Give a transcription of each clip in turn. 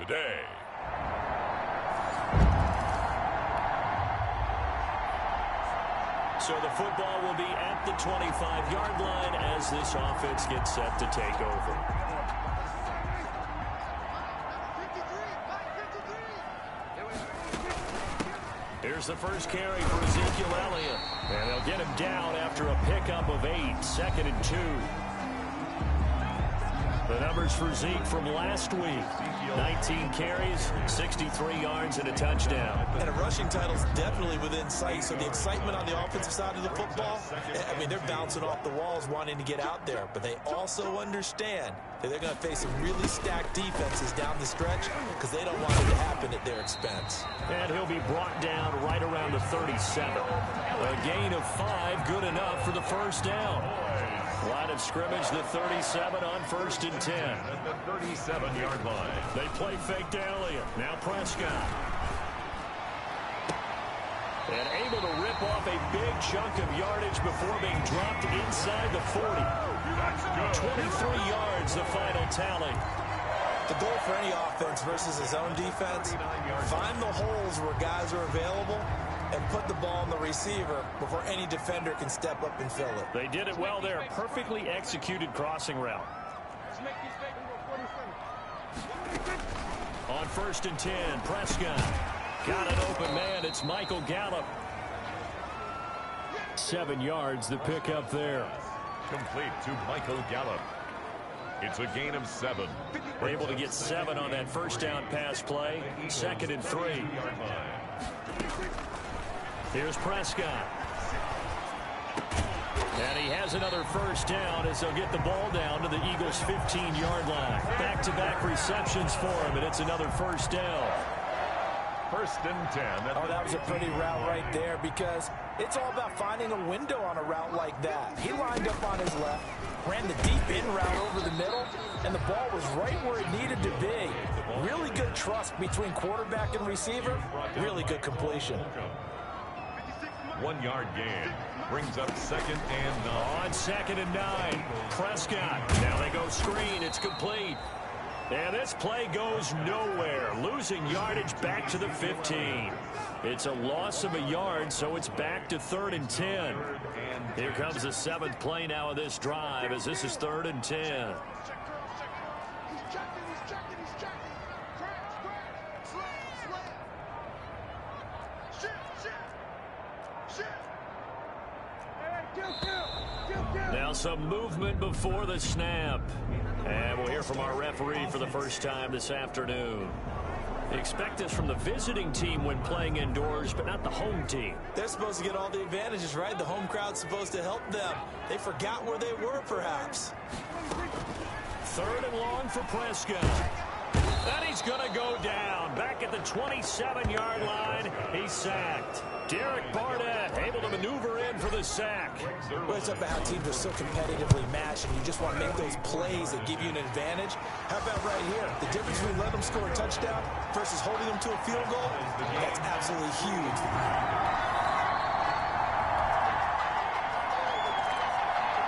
today. So the football will be at the 25-yard line as this offense gets set to take over. Here's the first carry for Ezekiel Elliott. And they'll get him down after a pickup of 8, 2nd and 2. The numbers for Zeke from last week: 19 carries, 63 yards, and a touchdown. And a rushing title's definitely within sight, so the excitement on the offensive side of the football, I mean, they're bouncing off the walls wanting to get out there, but they also understand that they're going to face some really stacked defenses down the stretch because they don't want it to happen at their expense. And he'll be brought down right around the 37. A gain of 5, good enough for the first down. Line of scrimmage, the 37 on 1st and 10. At the 37-yard line. They play fake to Elliott. Now Prescott. And able to rip off a big chunk of yardage before being dropped inside the 40. 23 yards, the final tally. The goal for any offense versus his own defense, find the holes where guys are available and put the ball on the receiver before any defender can step up and fill it. They did it well there. Perfectly executed crossing route. On 1st and 10, Prescott. Got an open man. It's Michael Gallup. 7 yards, the pickup there. Complete to Michael Gallup. It's a gain of 7. We're able to get 7 on that first down pass play. 2nd and 3. Here's Prescott. And he has another first down as they'll get the ball down to the Eagles' 15-yard line. Back-to-back receptions for him, and it's another first down. 1st and 10. Oh, that was a pretty route right there because it's all about finding a window on a route like that. He lined up on his left, ran the deep in route over the middle, and the ball was right where it needed to be. Really good trust between quarterback and receiver. Really good completion. 1-yard gain. Brings up 2nd and 9. On 2nd and 9, Prescott. Now they go screen. It's complete. And this play goes nowhere. Losing yardage back to the 15. It's a loss of a yard, so it's back to 3rd and 10. Here comes the 7th play now of this drive as this is 3rd and 10. Now some movement before the snap. And we'll hear from our referee for the first time this afternoon. Expect this from the visiting team when playing indoors, but not the home team. They're supposed to get all the advantages, right? The home crowd's supposed to help them. They forgot where they were, perhaps. 3rd and long for Prescott. And he's going to go down. Back at the 27-yard line, he's sacked. Derek Barnett able to maneuver in for the sack. Well, it's about how teams are so competitively matched, and you just want to make those plays that give you an advantage. How about right here? The difference between letting them score a touchdown versus holding them to a field goal, that's absolutely huge.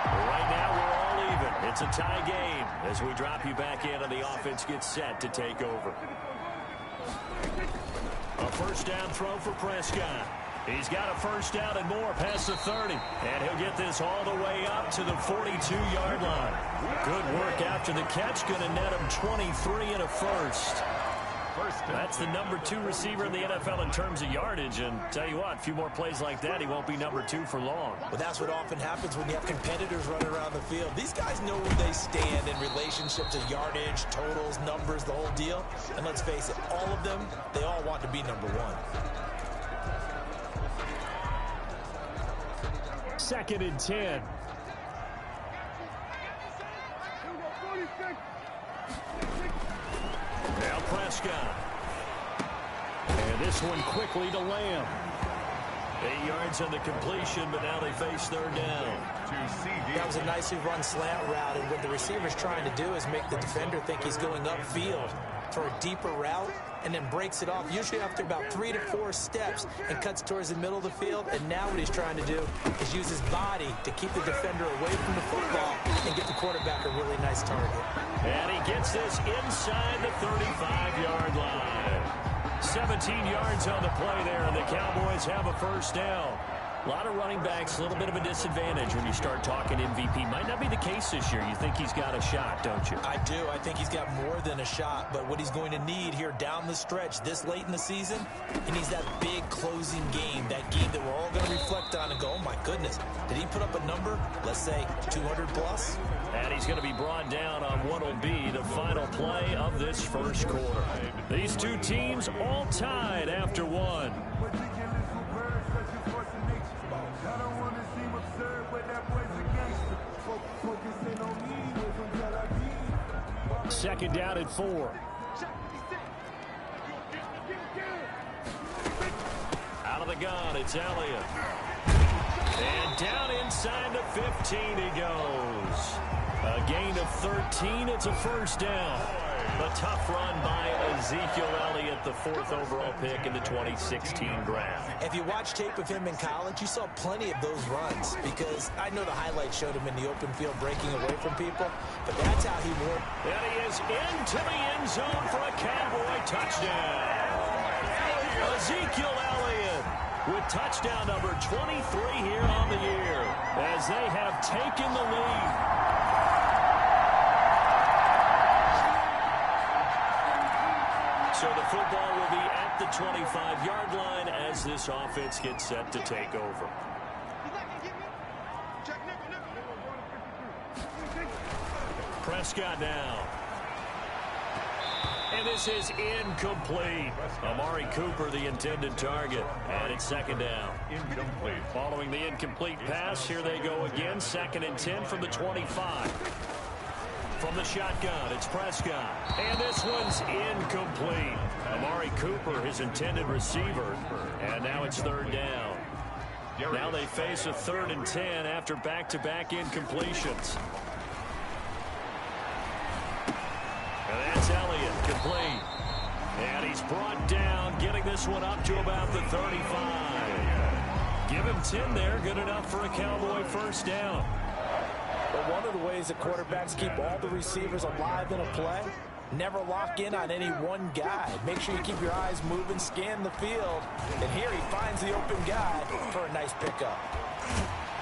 Right now, we're all even. It's a tie game as we drop you back in and the offense gets set to take over. A first down throw for Prescott. He's got a first down and more past the 30. And he'll get this all the way up to the 42-yard line. Good work after the catch. Going to net him 23 and a first. That's the number 2 receiver in the NFL in terms of yardage. And tell you what, a few more plays like that, he won't be number 2 for long. But that's what often happens when you have competitors running around the field. These guys know where they stand in relationship to yardage, totals, numbers, the whole deal. And let's face it, all of them, they all want to be number 1. 2nd and 10. Now Prescott. And this one quickly to Lamb. 8 yards on the completion, but now they face 3rd down. That was a nicely run slant route, and what the receiver's trying to do is make the defender think he's going upfield. for a deeper route and then breaks it off, usually after about 3 to 4 steps, and cuts towards the middle of the field. And now what he's trying to do is use his body to keep the defender away from the football and get the quarterback a really nice target. And he gets this inside the 35-yard line. 17 yards on the play there, and the Cowboys have a first down. A lot of running backs, a little bit of a disadvantage when you start talking MVP. Might not be the case this year. You think he's got a shot, don't you? I do. I think he's got more than a shot. But what he's going to need here down the stretch this late in the season, he needs that big closing game, that game that we're all going to reflect on and go, oh, my goodness, did he put up a number, let's say, 200 plus? And he's going to be brought down on what will be the final play of this first quarter. These two teams all tied after one. Second down at 4. Out of the gun, it's Elliott. And down inside the 15 he goes. A gain of 13, it's a first down. A tough run by Ezekiel Elliott, the 4th overall pick in the 2016 draft. If you watch tape of him in college, you saw plenty of those runs, because I know the highlights showed him in the open field breaking away from people, but that's how he worked. And he is into the end zone for a Cowboy touchdown. Ezekiel Elliott with touchdown number 23 here on the year as they have taken the lead. So the football will be at the 25-yard line as this offense gets set to take over. Prescott now. And this is incomplete. Amari Cooper, the intended target. And it's second down. Incomplete. Following the incomplete pass, here they go again. 2nd and 10 from the 25. From the shotgun, it's Prescott. And this one's incomplete. Amari Cooper, his intended receiver. And now it's 3rd down. Now they face a 3rd and 10 after back-to-back incompletions. And that's Elliott, complete. And he's brought down, getting this one up to about the 35. Give him 10 there, good enough for a Cowboy first down. But one of the ways that quarterbacks keep all the receivers alive in a play, never lock in on any one guy. Make sure you keep your eyes moving, scan the field. And here he finds the open guy for a nice pickup.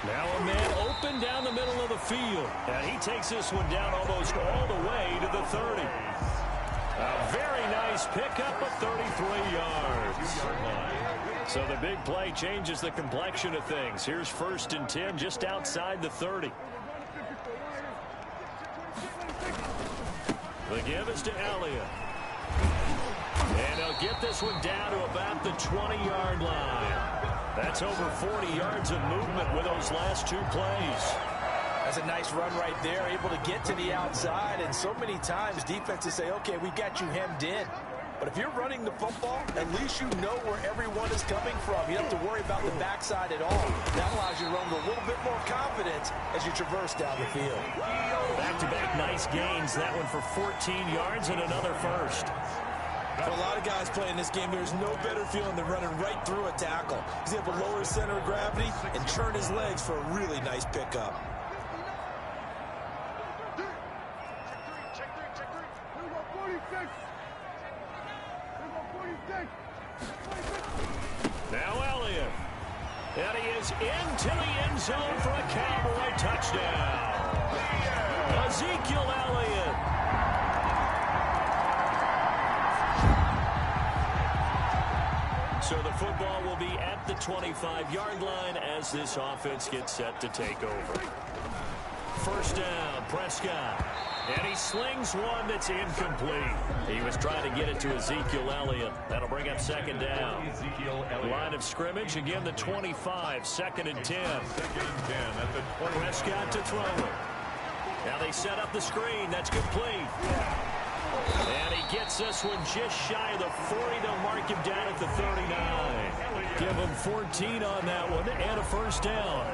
Now a man open down the middle of the field. And he takes this one down almost all the way to the 30. A very nice pickup of 33 yards. So the big play changes the complexion of things. Here's 1st and 10 just outside the 30. The give is to Elliott. And he'll get this one down to about the 20-yard line. That's over 40 yards of movement with those last 2 plays. That's a nice run right there, able to get to the outside. And so many times defenses say, okay, we got you hemmed in. But if you're running the football, at least you know where everyone is coming from. You don't have to worry about the backside at all. That allows you to run with a little bit more confidence as you traverse down the field. Back-to-back nice gains. That one for 14 yards and another first. For a lot of guys playing this game, there's no better feeling than running right through a tackle. He's able to lower his center of gravity and turn his legs for a really nice pickup. Now Elliott. And he is into the end zone for a Cowboy touchdown. Ezekiel Elliott. So the football will be at the 25-yard line as this offense gets set to take over. First down, Prescott. And he slings one that's incomplete. He was trying to get it to Ezekiel Elliott. That'll bring up 2nd down. Line of scrimmage, again the 25, 2nd and 10. 2nd and 10 at the 20. Prescott to throw it. Now they set up the screen. That's complete. And he gets this one just shy of the 40. They'll mark him down at the 39. Give him 14 on that one and a first down.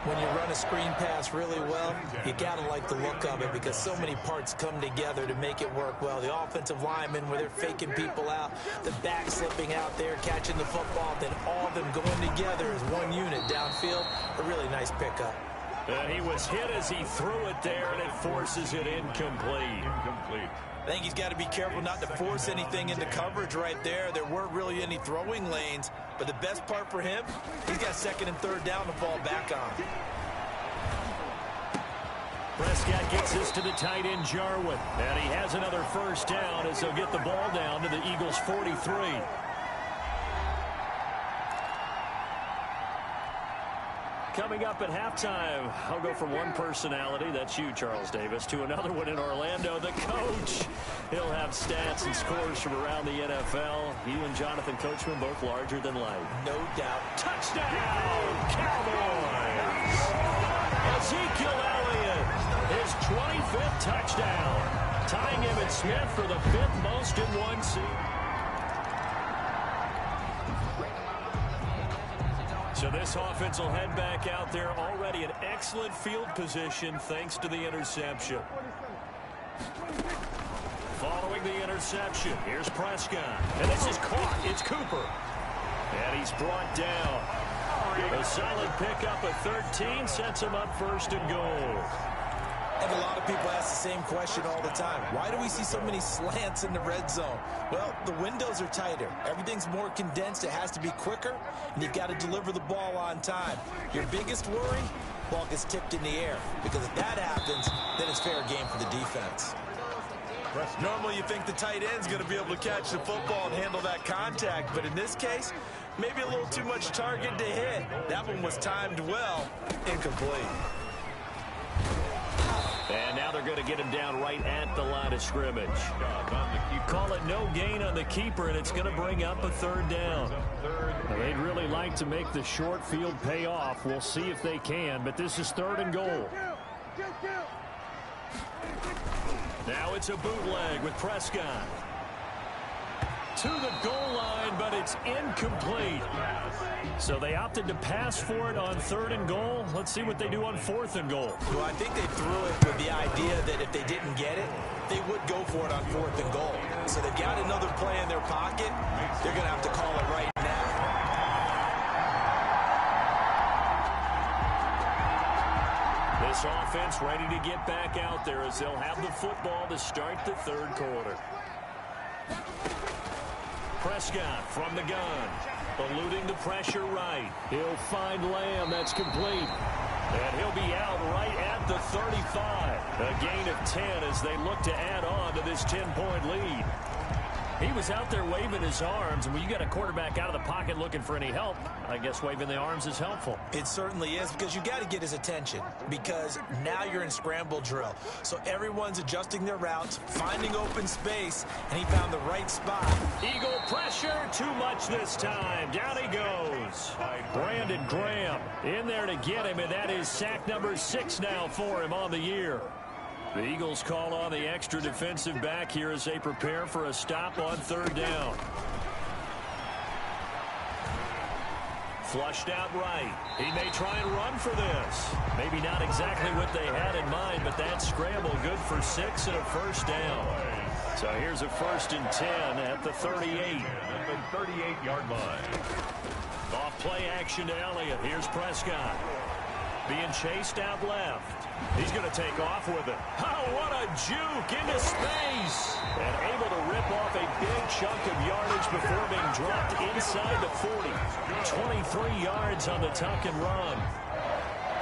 When you run a screen pass really well, you got to like the look of it because so many parts come together to make it work well. The offensive linemen, where they're faking people out, the back slipping out there, catching the football, then all of them going together as one unit downfield. A really nice pickup. And he was hit as he threw it there, and it forces it incomplete. I think he's got to be careful not to force anything into coverage right there. There weren't really any throwing lanes, but the best part for him, he's got second and third down to fall back on. Prescott gets this to the tight end, Jarwin, and he has another first down as they'll get the ball down to the Eagles' 43. Coming up at halftime, I'll go from one personality, that's you, Charles Davis, to another one in Orlando, the coach. He'll have stats and scores from around the NFL. He and Jonathan Coachman both larger than life. No doubt. Touchdown, Cowboys! Ezekiel Elliott, his 25th touchdown, tying Emmitt Smith for the 5th most in one season. So this offense will head back out there, already in excellent field position thanks to the interception. Following the interception, here's Prescott. And this is caught. It's Cooper. And he's brought down. A solid pickup of 13 sets him up first and goal. I think a lot of people ask the same question all the time. Why do we see so many slants in the red zone? Well, the windows are tighter. Everything's more condensed. It has to be quicker, and you've got to deliver the ball on time. Your biggest worry, ball gets tipped in the air, because if that happens, then it's fair game for the defense. Normally you think the tight end's going to be able to catch the football and handle that contact, but in this case, maybe a little too much target to hit. That one was timed well, incomplete. And now they're going to get him down right at the line of scrimmage. You call it no gain on the keeper, and it's going to bring up a third down. They'd really like to make the short field pay off. We'll see if they can, but this is third and goal. Now it's a bootleg with Prescott. To the goal line, but it's incomplete. So they opted to pass for it on third and goal. Let's see what they do on fourth and goal. Well, I think they threw it with the idea that if they didn't get it, they would go for it on fourth and goal. So they've got another play in their pocket. They're going to have to call it right now. This offense ready to get back out there as they'll have the football to start the third quarter. Prescott from the gun, eluding the pressure right. He'll find Lamb. That's complete. And he'll be out right at the 35. A gain of 10 as they look to add on to this 10-point lead. He was out there waving his arms, and when you got a quarterback out of the pocket looking for any help, I guess waving the arms is helpful. It certainly is, because you got to get his attention, because now you're in scramble drill. So everyone's adjusting their routes, finding open space, and he found the right spot. Eagle pressure, too much this time. Down he goes. Brandon Graham in there to get him, and that is sack number 6 now for him on the year. The Eagles call on the extra defensive back here as they prepare for a stop on third down. Flushed out right. He may try and run for this. Maybe not exactly what they had in mind, but that scramble good for 6 and a first down. So here's a 1st and 10 at the 38. The 38-yard line. Off play action to Elliott. Here's Prescott. Being chased out left. He's going to take off with it. Oh, what a juke into space. And able to rip off a big chunk of yardage before being dropped inside the 40. 23 yards on the tuck and run.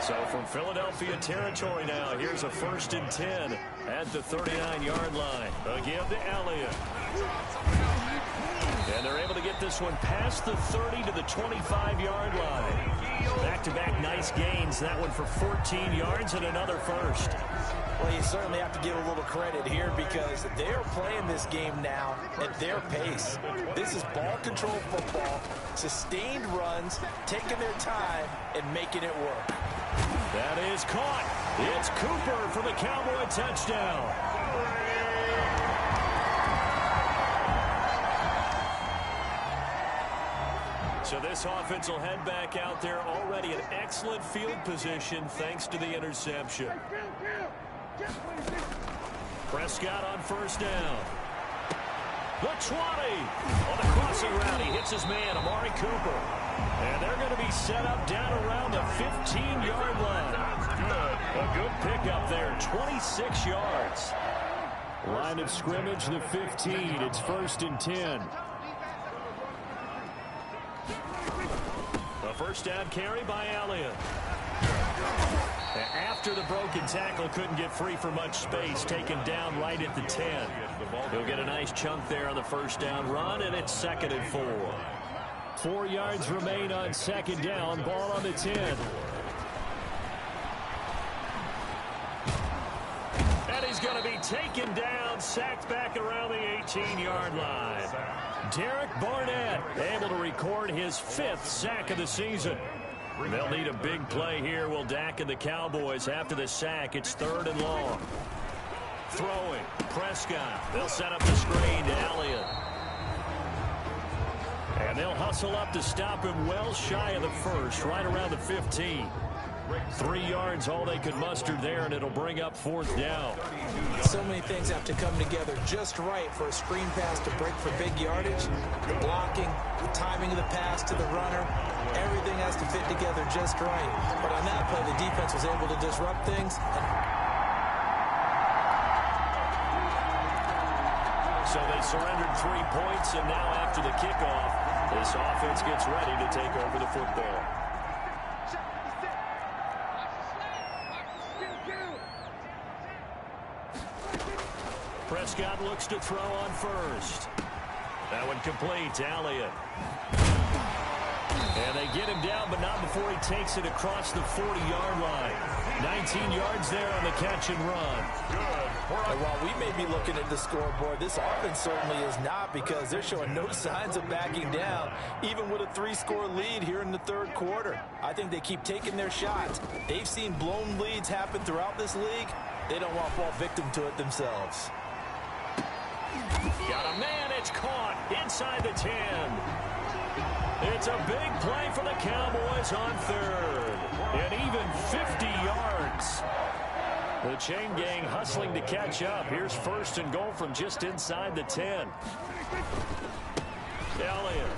So from Philadelphia territory now, here's a 1st and 10 at the 39-yard line. Again to Elliott. And they're able to get this one past the 30 to the 25-yard line. Back-to-back nice gains. That one for 14 yards and another first. Well, you certainly have to give a little credit here because they're playing this game now at their pace. This is ball control football, sustained runs, taking their time and making it work. That is caught. It's Cooper for the Cowboy touchdown. So this offense will head back out there, already in excellent field position thanks to the interception. Prescott on first down. The 20. On the crossing route, he hits his man, Amari Cooper. And they're going to be set up down around the 15-yard line. A good pickup there, 26 yards. Line of scrimmage, the 15. It's 1st and 10. A first down carry by Elliott. After the broken tackle, couldn't get free for much space, taken down right at the 10. He'll get a nice chunk there on the first down run, and it's 2nd and 4. 4 yards remain on 2nd down, ball on the 10. And he's going to be taken down, sacked back around the 18-yard line. Derek Barnett able to record his 5th sack of the season. They'll need a big play here, will Dak and the Cowboys. After the sack, it's 3rd and long. Throwing, Prescott. They'll set up the screen to Elliott. And they'll hustle up to stop him well shy of the 1st, right around the 15. 3 yards, all they could muster there, and it'll bring up 4th down. So many things have to come together just right for a screen pass to break for big yardage. The blocking, the timing of the pass to the runner, everything has to fit together just right. But on that play, the defense was able to disrupt things. So they surrendered 3 points, and now after the kickoff, this offense gets ready to take over the football. Prescott looks to throw on first. That one complete to Elliott. And they get him down, but not before he takes it across the 40-yard line. 19 yards there on the catch and run. And while we may be looking at the scoreboard, this offense certainly is not, because they're showing no signs of backing down, even with a 3-score lead here in the 3rd quarter. I think they keep taking their shots. They've seen blown leads happen throughout this league. They don't want to fall victim to it themselves. Got a man, it's caught inside the 10. It's a big play for the Cowboys on 3rd. And even 50 yards. The chain gang hustling to catch up. Here's 1st and goal from just inside the 10. Elliott.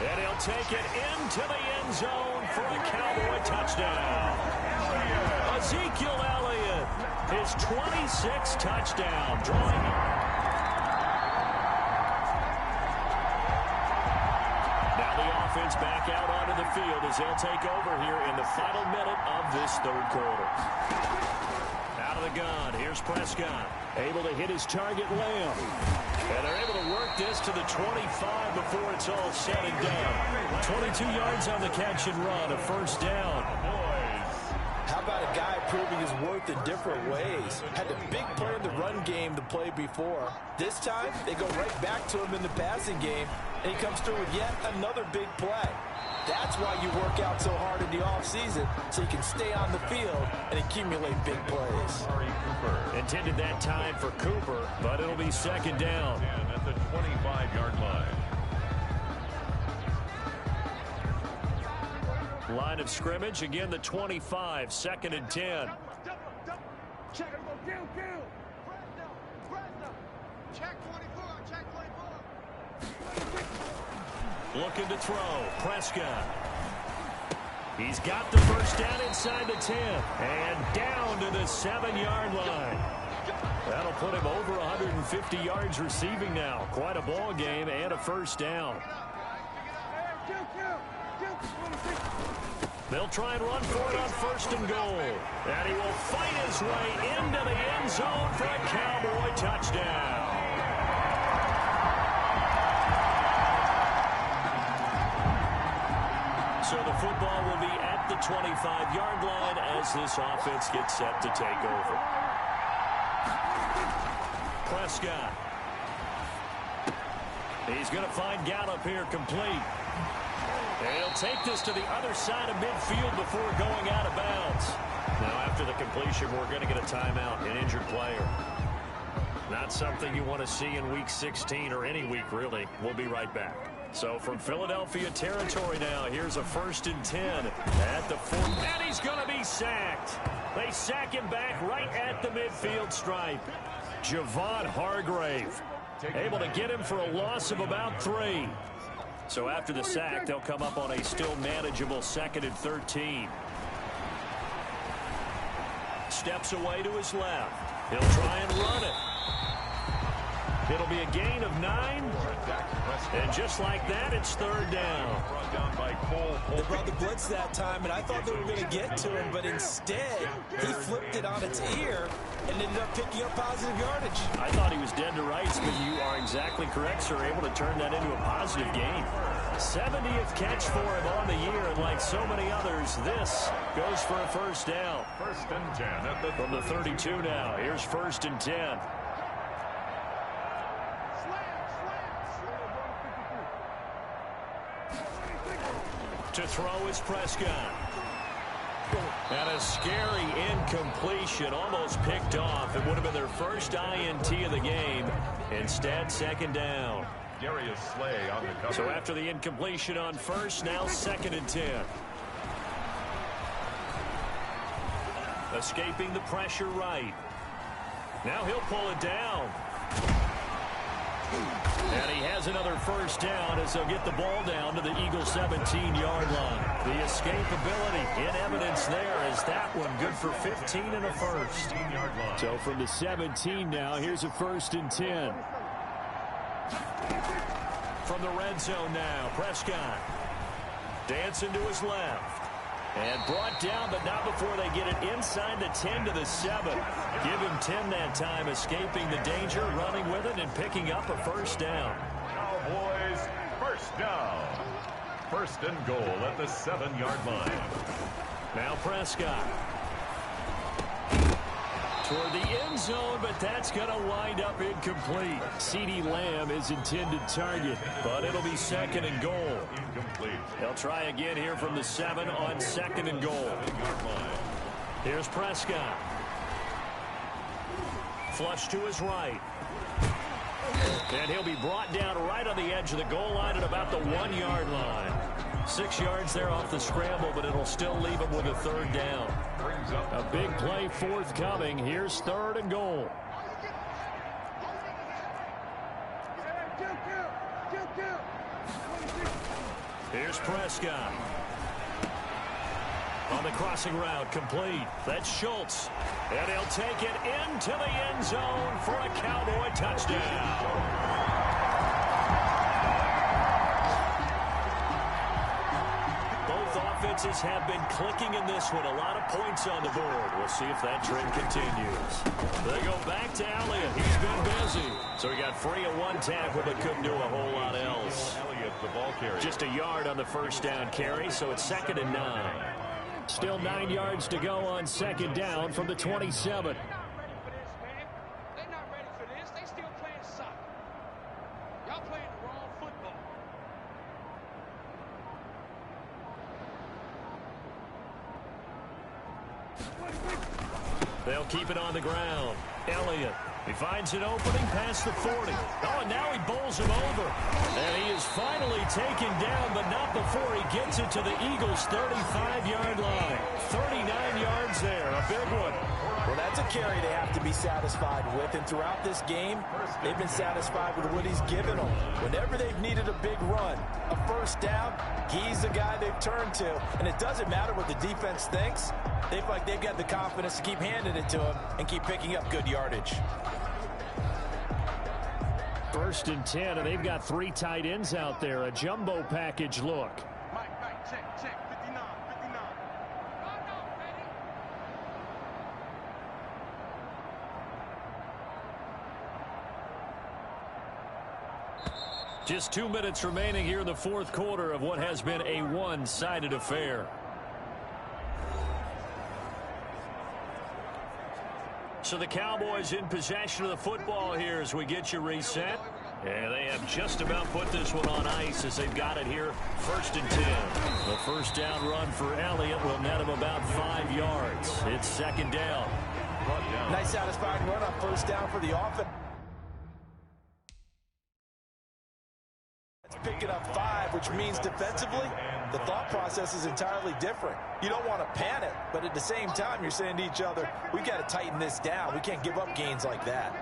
And he'll take it into the end zone for a Cowboy touchdown. Ezekiel Elliott, his 26th touchdown, drawing. Offense back out onto the field as they'll take over here in the final minute of this 3rd quarter. Out of the gun, here's Prescott. Able to hit his target, Lamb. And they're able to work this to the 25 before it's all said and done. 22 yards on the catch and run, a 1st down. How about a guy proving his worth in different ways? Had a big play in the run game the play before. This time, they go right back to him in the passing game, and he comes through with yet another big play. That's why you work out so hard in the offseason, so you can stay on the field and accumulate big plays. Intended that time for Cooper, but it'll be 2nd down. And at the 25-yard line. Line of scrimmage, again the 25, 2nd and 10. Looking to throw, Prescott. He's got the first down inside the 10, and down to the 7-yard line. That'll put him over 150 yards receiving now. Quite a ball game and a 1st down. They'll try and run for it on 1st and goal. And he will fight his way into the end zone for a Cowboy touchdown. So the football will be at the 25-yard line as this offense gets set to take over. Prescott. He's going to find Gallup here complete. And he'll take this to the other side of midfield before going out of bounds. Now after the completion, we're going to get a timeout, an injured player. Not something you want to see in Week 16 or any week, really. We'll be right back. So from Philadelphia territory now, here's a 1st and 10 at the 4. And he's going to be sacked. They sack him back right at the midfield stripe. Javon Hargrave able to get him for a loss of about 3. So after the sack, they'll come up on a still manageable 2nd and 13. Steps away to his left. He'll try and run it. It'll be a gain of 9. And just like that, it's 3rd down. They brought the blitz that time, and I thought they were going to get to him, but instead, he flipped it on its ear and ended up picking up positive yardage. I thought he was dead to rights, but you are exactly correct, sir. Able to turn that into a positive gain. 70th catch for him on the year, and like so many others, this goes for a 1st down. 1st and 10 at the from the 32 now. Here's 1st and 10. To throw is Prescott. And a scary incompletion, almost picked off. It would have been their first INT of the game. Instead, 2nd down. Darius Slay on the cover. So after the incompletion on 1st, now 2nd and 10. Escaping the pressure right. Now he'll pull it down. And he has another 1st down as they'll get the ball down to the Eagles' 17-yard line. The escapability in evidence there as that one good for 15 and a 1st. So from the 17 now, here's a 1st and 10. From the red zone now, Prescott dancing to his left. And brought down, but not before they get it inside the 10 to the 7. Give him 10 that time, escaping the danger, running with it, and picking up a 1st down. Cowboys, 1st down. 1st and goal at the 7-yard line. Now Prescott. Toward the end zone, but that's going to wind up incomplete. CeeDee Lamb is intended target, but it'll be 2nd and goal. Incomplete. They'll try again here from the 7 on 2nd and goal. Here's Prescott. Flush to his right. And he'll be brought down right on the edge of the goal line at about the 1-yard line. 6 yards there off the scramble, but it'll still leave him with a 3rd down. A big play forthcoming. Here's 3rd and goal. Here's Prescott. On the crossing route, complete. That's Schultz. And he'll take it into the end zone for a Cowboy touchdown. Offenses have been clicking in this one. A lot of points on the board. We'll see if that trend continues. They go back to Elliott. He's been busy. So he got free of 1 tackle, but couldn't do a whole lot else. Elliott, the ball carrier. Just a yard on the 1st down carry, so it's 2nd and 9. Still 9 yards to go on 2nd down from the 27. They'll keep it on the ground. Elliott, he finds an opening past the 40. Oh, and now he bowls him over. And he is finally taken down, but not before he gets it to the Eagles' 35-yard line. 39 yards there, a big one. Well, that's a carry they have to be satisfied with, and throughout this game, they've been satisfied with what he's given them. Whenever they've needed a big run, a 1st down, he's the guy they've turned to. And it doesn't matter what the defense thinks. They feel like they've got the confidence to keep handing it to him and keep picking up good yardage. 1st and 10, and they've got 3 tight ends out there. A jumbo package look. Check, 59. Just 2 minutes remaining here in the 4th quarter of what has been a one-sided affair. So the Cowboys in possession of the football here as we get you reset. And they have just about put this one on ice as they've got it here. 1st and 10. The 1st down run for Elliott will net him about 5 yards. It's 2nd down. Nice satisfying run on 1st down for the offense. picking up 5, which means defensively, the thought process is entirely different. You don't want to panic, but at the same time, you're saying to each other, we've got to tighten this down. We can't give up gains like that.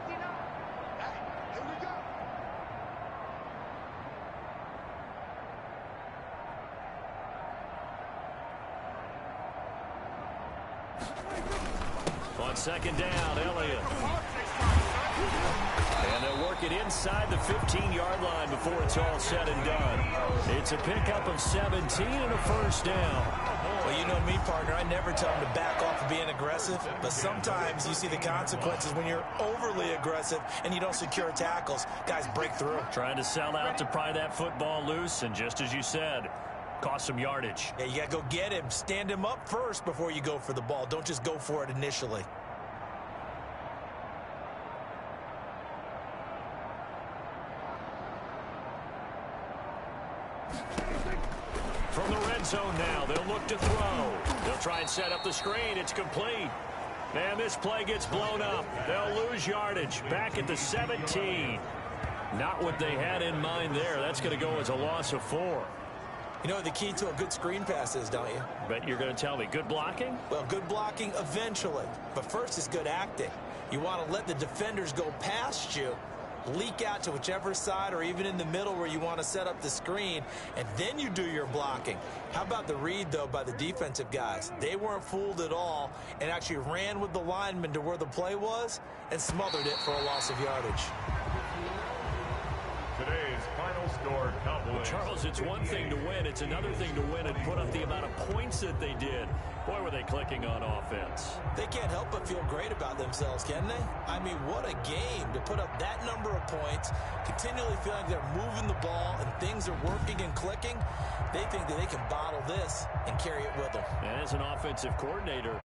On second down, Elliott. And they'll work it inside the 15-yard line before it's all said and done. It's a pickup of 17 and a first down. Well, you know me, partner. I never tell them to back off of being aggressive, but sometimes you see the consequences when you're overly aggressive and you don't secure tackles. Guys break through. Trying to sell out to pry that football loose, and just as you said, cost some yardage. Yeah, you got to go get him. Stand him up first before you go for the ball. Don't just go for it initially. From the red zone now, they'll look to throw. They'll try and set up the screen. It's complete. And this play gets blown up. They'll lose yardage. Back at the 17. Not what they had in mind there. That's going to go as a loss of 4. You know what the key to a good screen pass is, don't you? But you're going to tell me, good blocking? Well, good blocking eventually. But first is good acting. You want to let the defenders go past you, leak out to whichever side or even in the middle where you want to set up the screen, and then you do your blocking. How about the read, though, by the defensive guys? They weren't fooled at all and actually ran with the lineman to where the play was and smothered it for a loss of yardage. Today's final score, Cowboys. Well, Charles, it's one thing to win. It's another thing to win and put up the amount of points that they did. Boy, were they clicking on offense. They can't help but feel great about themselves, can they? I mean, what a game to put up that number of points, continually feeling they're moving the ball and things are working and clicking. They think that they can bottle this and carry it with them. And as an offensive coordinator,